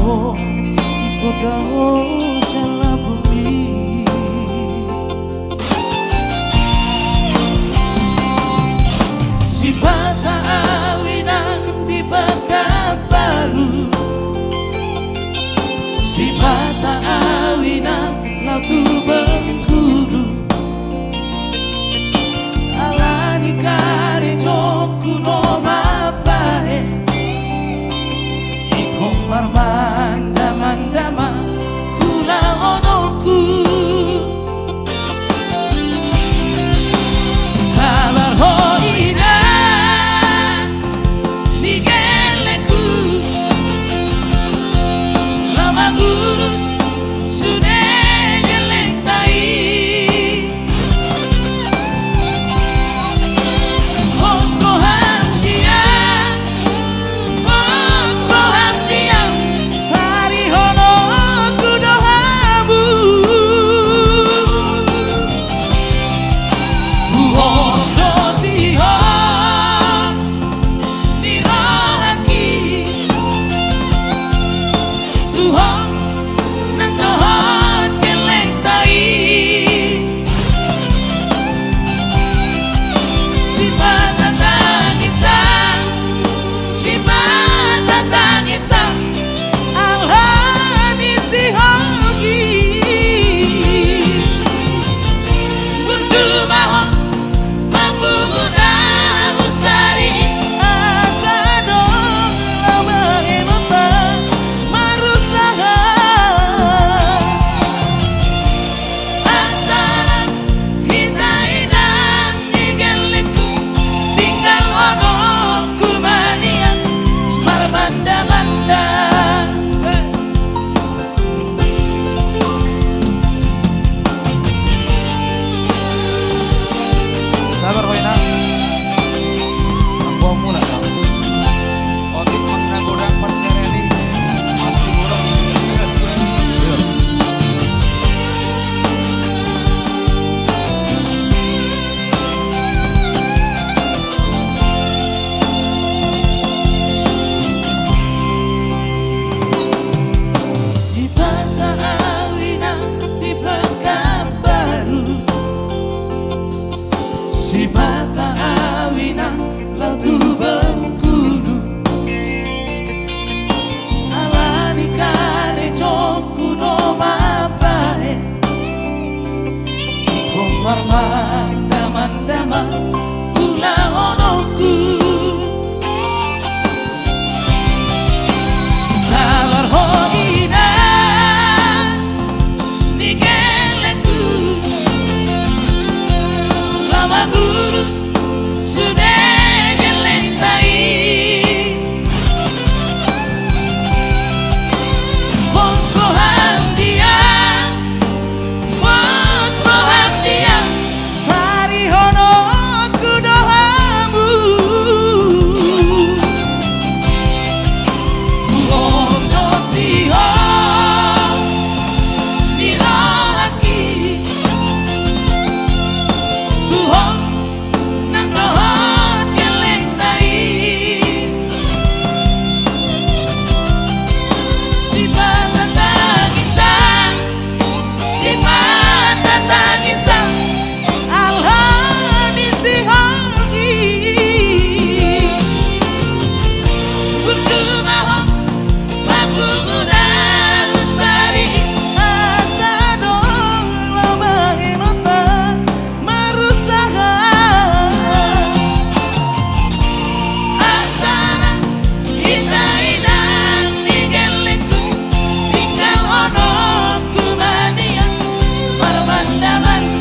Prabowo ikodao salah bumi. Si bata awinan di Pekanbaru, si bata awinan lagu Bengkulu, alani kari joku no mabae, ikong marmanda mandama kula onoku. Sabar hoina nigeleku lama gurus sudah jelektai. Mosroham dia sari hono kudohamu. Uhondo siho nirohaki Tuhan nang dohon kelektai. Si bata tangisan, si bata tangisan, alhani si hobi. Berjumaho mampu muda usari asa dong lama enota marusaha. Asana kita inang nigeleku tinggal ono kumania marbanda-banda. Sabar Hoina, aku mulai dong. Otik mengagoda persereli, pasti buruk. Si bata awinan di Pekanbaru, si bata awinan lagu Bengkulu, alani kare joku no mabae, ikong marmanda mandama kula onoku. Sabar hoina nigeleku lama gurus sudah jelektai. Mosroham dia sari hono kudohamu. Uhondo siho nirohaki Tuhan nang dohon kelektai. Si bata tangisan, si bata tangisan, alhani si hobi. Berjumaho mampu muda usari asa dong lama enota marusaha. Asana kita inang nigeleku tinggal ono kumania marbanda-banda.